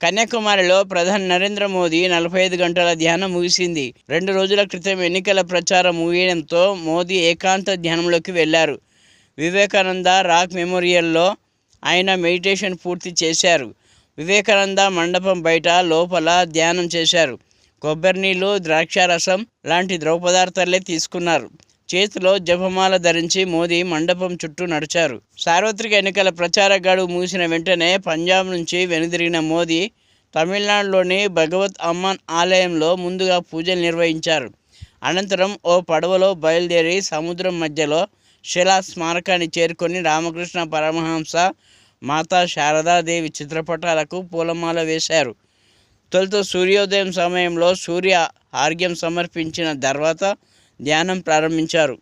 కన్యాకుమారిలో ప్రధాని నరేంద్ర మోదీ 45 గంటల ధ్యానం ముగిసింది. 2 రోజుల క్రితం ఎన్నికల ప్రచారం ముగియడంతో మోదీ ఏకాంత ధ్యానంలోకి వెళ్లారు. వివేకానంద రాక్ మెమోరియల్లో ఆయన మెడిటేషన్ పూర్తి చేశారు. వివేకానంద మండపం బయట లోపల ధ్యానం చేశారు. కొబ్బరి నీళ్లు, ద్రాక్షారసం లాంటి ద్రవపదార్థాలే తీసుకున్నారు. చేతిలో జపమాల ధరించి మోదీ మండపం చుట్టూ నడిచారు. సార్వత్రిక ఎన్నికల ప్రచార గడువు ముగిసిన వెంటనే పంజాబ్ నుంచి వెనుదిరిగిన మోదీ తమిళనాడులోని భగవత్ అమ్మన్ ఆలయంలో ముందుగా పూజలు నిర్వహించారు. అనంతరం ఓ పడవలో బయలుదేరి సముద్రం మధ్యలో శిలా స్మారకాన్ని చేరుకొని రామకృష్ణ పరమహంస, మాతా శారదాదేవి చిత్రపటాలకు పూలమాల వేశారు. తొలుత సూర్యోదయం సమయంలో సూర్య ఆర్ఘ్యం సమర్పించిన తర్వాత ధ్యానం ప్రారంభించారు.